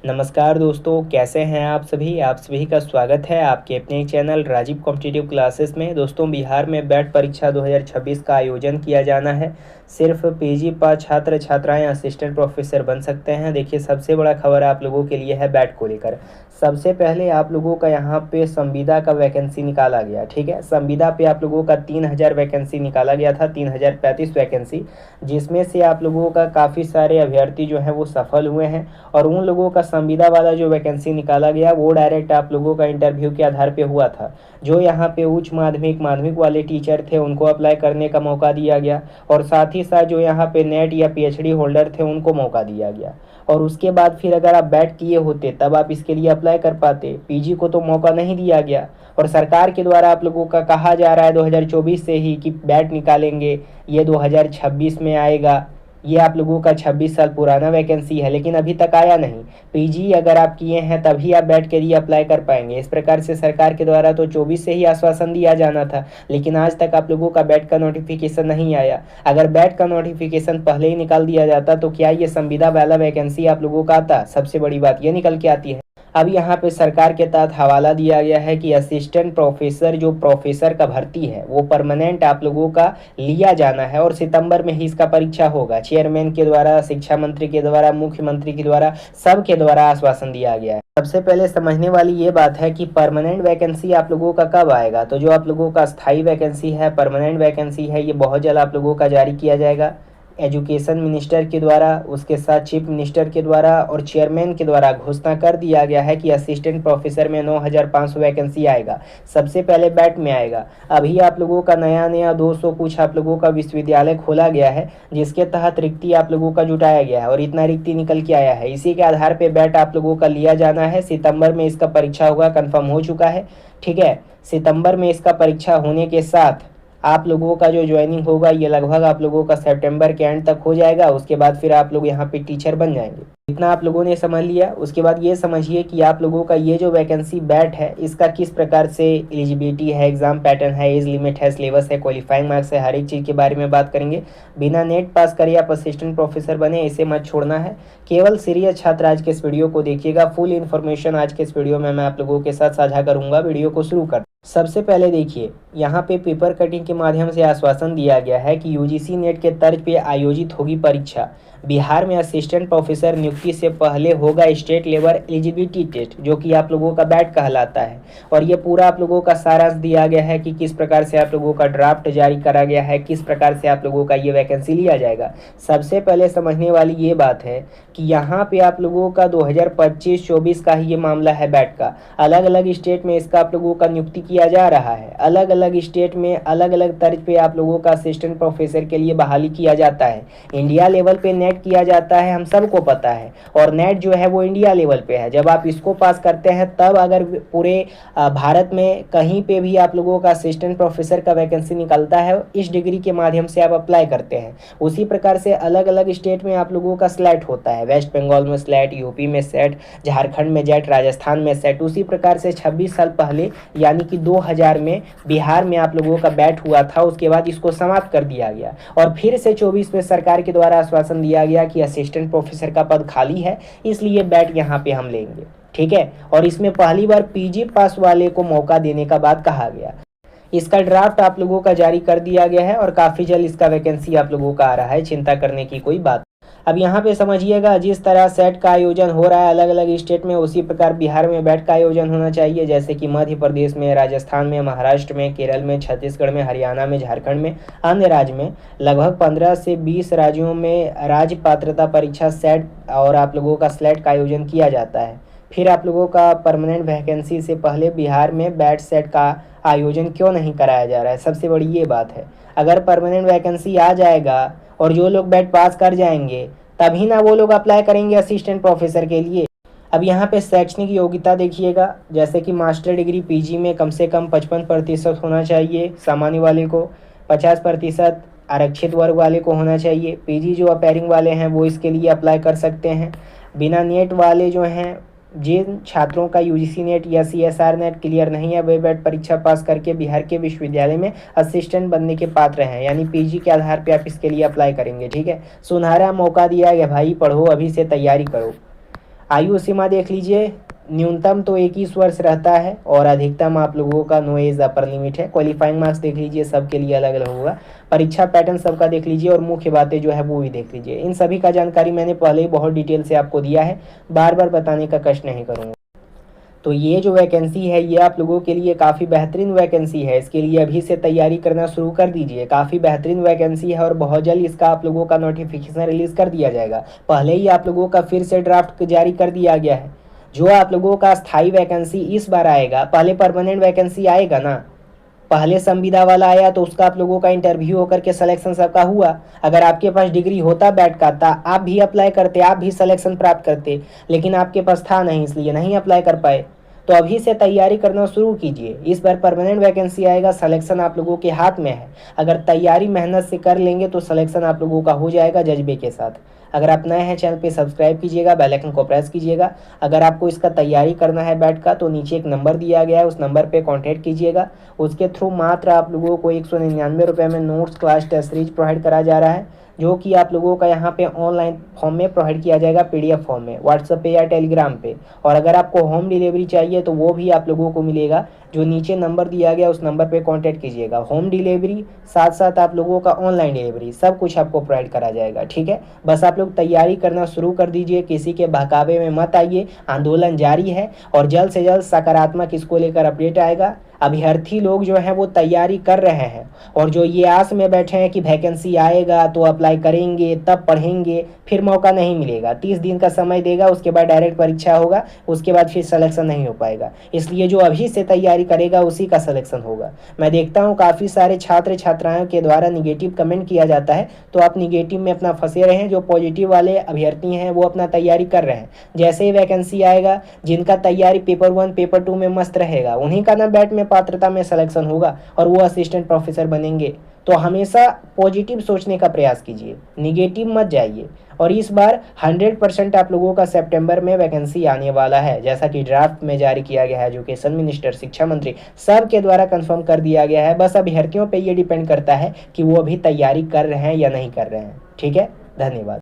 नमस्कार दोस्तों, कैसे हैं आप सभी का स्वागत है आपके अपने चैनल राजीव कॉम्पिटिटिव क्लासेस में। दोस्तों, बिहार में बैट परीक्षा 2026 का आयोजन किया जाना है। सिर्फ पीजी पास छात्र छात्राएं असिस्टेंट प्रोफेसर बन सकते हैं। देखिए, सबसे बड़ा खबर आप लोगों के लिए है बैट को लेकर। सबसे पहले आप लोगों का यहाँ पे संविदा का वैकेंसी निकाला गया, ठीक है। संविदा पे आप लोगों का 3000 वैकेंसी निकाला गया था, 3035 वैकेंसी, जिसमें से आप लोगों का काफ़ी सारे अभ्यर्थी जो हैं वो सफल हुए हैं। और उन लोगों का संविदा वाला जो वैकेंसी निकाला गया वो डायरेक्ट आप लोगों का इंटरव्यू के आधार पे हुआ था। जो यहाँ पे उच्च माध्यमिक वाले टीचर थे उनको अप्लाई करने का मौका दिया गया, और साथ ही साथ जो यहाँ पे नेट या पीएचडी होल्डर थे उनको मौका दिया गया। और उसके बाद फिर अगर आप बैट किए होते तब आप इसके लिए अप्लाई कर पाते। पीजी को तो मौका नहीं दिया गया, और सरकार के द्वारा आप लोगों का कहा जा रहा है 2024 से ही कि बैट निकालेंगे, ये 2026 में आएगा। ये आप लोगों का 26 साल पुराना वैकेंसी है, लेकिन अभी तक आया नहीं। पीजी अगर आप किए हैं तभी आप बैट के लिए अप्लाई कर पाएंगे। इस प्रकार से सरकार के द्वारा तो 24 से ही आश्वासन दिया जाना था, लेकिन आज तक आप लोगों का बैट का नोटिफिकेशन नहीं आया। अगर बैट का नोटिफिकेशन पहले ही निकाल दिया जाता तो क्या ये संविदा वाला वैकेंसी आप लोगों का आता? सबसे बड़ी बात ये निकल के आती है। अब यहाँ पे सरकार के तहत हवाला दिया गया है कि असिस्टेंट प्रोफेसर जो प्रोफेसर का भर्ती है वो परमानेंट आप लोगों का लिया जाना है, और सितंबर में ही इसका परीक्षा होगा। चेयरमैन के द्वारा, शिक्षा मंत्री के द्वारा, मुख्यमंत्री के द्वारा, सबके द्वारा आश्वासन दिया गया है। सबसे पहले समझने वाली ये बात है कि परमानेंट वैकेंसी आप लोगों का कब आएगा। तो जो आप लोगों का स्थायी वैकेंसी है, परमानेंट वैकेंसी है, ये बहुत जल्द आप लोगों का जारी किया जाएगा। एजुकेशन मिनिस्टर के द्वारा, उसके साथ चीफ मिनिस्टर के द्वारा और चेयरमैन के द्वारा घोषणा कर दिया गया है कि असिस्टेंट प्रोफेसर में 9500 वैकेंसी आएगा। सबसे पहले बैट में आएगा। अभी आप लोगों का नया 200 कुछ आप लोगों का विश्वविद्यालय खोला गया है, जिसके तहत रिक्ति आप लोगों का जुटाया गया है, और इतना रिक्ति निकल के आया है। इसी के आधार पर बैट आप लोगों का लिया जाना है। सितंबर में इसका परीक्षा होगा, कन्फर्म हो चुका है, ठीक है। सितंबर में इसका परीक्षा होने के साथ आप लोगों का जो ज्वाइनिंग होगा ये लगभग आप लोगों का सितंबर के एंड तक हो जाएगा। उसके बाद फिर आप लोग यहाँ पे टीचर बन जाएंगे। इतना आप लोगों ने समझ लिया। उसके बाद ये समझिए कि आप लोगों का ये जो वैकेंसी बैट है इसका किस प्रकार से एलिजिबिलिटी है, एग्जाम पैटर्न है, एज लिमिट है, सिलेबस है, क्वालिफाइंग मार्क्स है, हर एक चीज़ के बारे में बात करेंगे। बिना नेट पास करे आप असिस्टेंट प्रोफेसर बने, इसे मत छोड़ना है। केवल सीरियस छात्र आज के इस वीडियो को देखिएगा। फुल इन्फॉर्मेशन आज के इस वीडियो में मैं आप लोगों के साथ साझा करूंगा। वीडियो को शुरू कर। सबसे पहले देखिए, यहाँ पे पेपर कटिंग के माध्यम से आश्वासन दिया गया है कि यूजीसी नेट के तर्ज पे आयोजित होगी परीक्षा। बिहार में असिस्टेंट प्रोफेसर नियुक्ति से पहले होगा स्टेट लेवल एलिजिबिलिटी टेस्ट, जो कि आप लोगों का बैट कहलाता है। और ये पूरा आप लोगों का सारांश दिया गया है कि किस प्रकार से आप लोगों का ड्राफ्ट जारी करा गया है, किस प्रकार से आप लोगों का ये वैकेंसी लिया जाएगा। सबसे पहले समझने वाली ये बात है कि यहाँ पे आप लोगों का 2025-24 का ही ये मामला है बैट का। अलग अलग स्टेट में इसका आप लोगों का नियुक्ति किया जा रहा है। अलग अलग स्टेट में अलग अलग तर्ज पे आप लोगों का असिस्टेंट प्रोफेसर के लिए बहाली किया जाता है। इंडिया लेवल पे नेट किया जाता है, हम सबको पता है, और नेट जो है वो इंडिया लेवल पे है। जब आप इसको पास करते हैं तब अगर पूरे भारत में कहीं पे भी आप लोगों का असिस्टेंट प्रोफेसर का वैकेंसी निकलता है, इस डिग्री के माध्यम से आप अप्लाई करते हैं। उसी प्रकार से अलग अलग स्टेट में आप लोगों का स्लैट होता है। वेस्ट बंगाल में स्लैट, यूपी में सेट, झारखंड में जेट, राजस्थान में सेट। उसी प्रकार से 26 साल पहले यानी कि 2000 में बिहार में आप लोगों का बैट हुआ था। उसके बाद इसको समाप्त कर दिया गया, और फिर से 24 में सरकार के द्वारा आश्वासन दिया गया कि असिस्टेंट प्रोफेसर का पद खाली है, इसलिए बैट यहाँ पे हम लेंगे, ठीक है। और इसमें पहली बार पीजी पास वाले को मौका देने का बात कहा गया। इसका ड्राफ्ट आप लोगों का जारी कर दिया गया है, और काफ़ी जल्द इसका वैकेंसी आप लोगों का आ रहा है, चिंता करने की कोई बात। अब यहाँ पे समझिएगा, जिस तरह सेट का आयोजन हो रहा है अलग अलग स्टेट में, उसी प्रकार बिहार में बैट का आयोजन होना चाहिए। जैसे कि मध्य प्रदेश में, राजस्थान में, महाराष्ट्र में, केरल में, छत्तीसगढ़ में, हरियाणा में, झारखंड में, अन्य राज्य में, लगभग 15 से 20 राज्यों में राज्य पात्रता परीक्षा सेट और आप लोगों का स्लेट का आयोजन किया जाता है। फिर आप लोगों का परमानेंट वैकेंसी से पहले बिहार में बैट सेट का आयोजन क्यों नहीं कराया जा रहा है, सबसे बड़ी ये बात है। अगर परमानेंट वैकेंसी आ जाएगा और जो लोग बैट पास कर जाएंगे तभी ना वो लोग अप्लाई करेंगे असिस्टेंट प्रोफेसर के लिए। अब यहाँ पे शैक्षणिक योग्यता देखिएगा, जैसे कि मास्टर डिग्री पीजी में कम से कम 55% होना चाहिए सामान्य वाले को, 50% आरक्षित वर्ग वाले को होना चाहिए। पीजी जो अपैरिंग वाले हैं वो इसके लिए अप्लाई कर सकते हैं। बिना नेट वाले जो हैं, जिन छात्रों का यूजीसी नेट या सीएसआर नेट क्लियर नहीं है, वे बैट परीक्षा पास करके बिहार के विश्वविद्यालय में असिस्टेंट बनने के पात्र हैं, यानी पीजी के आधार पे आप इसके लिए अप्लाई करेंगे, ठीक है। सुनहरा मौका दिया गया भाई, पढ़ो, अभी से तैयारी करो। आयु सीमा देख लीजिए, न्यूनतम तो 21 वर्ष रहता है और अधिकतम आप लोगों का नो एज अपर लिमिट है। क्वालिफाइंग मार्क्स देख लीजिए, सबके लिए अलग अलग होगा। परीक्षा पैटर्न सबका देख लीजिए और मुख्य बातें जो है वो भी देख लीजिए। इन सभी का जानकारी मैंने पहले ही बहुत डिटेल से आपको दिया है, बार बार बताने का कष्ट नहीं करूँगा। तो ये जो वैकेंसी है ये आप लोगों के लिए काफ़ी बेहतरीन वैकेंसी है, इसके लिए अभी से तैयारी करना शुरू कर दीजिए। काफ़ी बेहतरीन वैकेंसी है और बहुत जल्द इसका आप लोगों का नोटिफिकेशन रिलीज़ कर दिया जाएगा। पहले ही आप लोगों का फिर से ड्राफ्ट जारी कर दिया गया है। जो आप लोगों का स्थायी वैकेंसी इस बार आएगा, पहले परमानेंट वैकेंसी आएगा ना, पहले संविदा वाला आया तो उसका आप लोगों का इंटरव्यू होकर के सिलेक्शन सबका हुआ। अगर आपके पास डिग्री होता बैठ का था, आप भी अप्लाई करते, आप भी सिलेक्शन प्राप्त करते, लेकिन आपके पास था नहीं, इसलिए नहीं अप्लाई कर पाए। तो अभी से तैयारी करना शुरू कीजिए। इस बार परमानेंट वैकेंसी आएगा, सिलेक्शन आप लोगों के हाथ में है। अगर तैयारी मेहनत से कर लेंगे तो सिलेक्शन आप लोगों का हो जाएगा जज्बे के साथ। अगर आप नए हैं चैनल पे सब्सक्राइब कीजिएगा, बेल आइकन को प्रेस कीजिएगा। अगर आपको इसका तैयारी करना है बैठ का तो नीचे एक नंबर दिया गया है, उस नंबर पे कांटेक्ट कीजिएगा। उसके थ्रू मात्र आप लोगों को 199 रुपये में notes, class test series provide करा जा रहा है, जो कि आप लोगों का यहाँ पे ऑनलाइन फॉर्म में प्रोवाइड किया जाएगा, पीडीएफ फॉर्म में, व्हाट्सएप पे या टेलीग्राम पे। और अगर आपको होम डिलीवरी चाहिए तो वो भी आप लोगों को मिलेगा, जो नीचे नंबर दिया गया उस नंबर पे कांटेक्ट कीजिएगा। होम डिलीवरी साथ साथ आप लोगों का ऑनलाइन डिलीवरी सब कुछ आपको प्रोवाइड करा जाएगा। ठीक है, बस आप लोग तैयारी करना शुरू कर दीजिए, किसी के बहकावे में मत आइए। आंदोलन जारी है और जल्द से जल्द सकारात्मक इसको लेकर अपडेट आएगा। अभ्यर्थी लोग जो हैं वो तैयारी कर रहे हैं और जो ये आस में बैठे हैं कि वैकेंसी आएगा तो अप्लाई करेंगे, तब पढ़ेंगे, फिर मौका नहीं मिलेगा। 30 दिन का समय देगा, उसके बाद डायरेक्ट परीक्षा होगा, उसके बाद फिर सिलेक्शन नहीं हो पाएगा। इसलिए जो अभी से तैयारी करेगा उसी का सिलेक्शन होगा। मैं देखता हूँ काफ़ी सारे छात्र छात्राओं के द्वारा निगेटिव कमेंट किया जाता है, तो आप निगेटिव में अपना फंसे रहें। जो पॉजिटिव वाले अभ्यर्थी हैं वो अपना तैयारी कर रहे हैं। जैसे ही वैकेंसी आएगा, जिनका तैयारी पेपर 1 पेपर 2 में मस्त रहेगा, उन्हीं का ना बैट में पात्रता में सिलेक्शन होगा और वो असिस्टेंट प्रोफेसर बनेंगे। तो हमेशा पॉजिटिव सोचने का प्रयास कीजिए, निगेटिव मत जाइए। और इस बार 100% आप लोगों का सितंबर में वैकेंसी आने वाला है, जैसा कि ड्राफ्ट में जारी किया गया है। एजुकेशन मिनिस्टर, शिक्षा मंत्री सब के द्वारा कंफर्म कर दिया गया है। बस अभ्यर्थियों पे ये डिपेंड करता है कि वो अभी तैयारी कर रहे हैं या नहीं कर रहे हैं। ठीक है, धन्यवाद।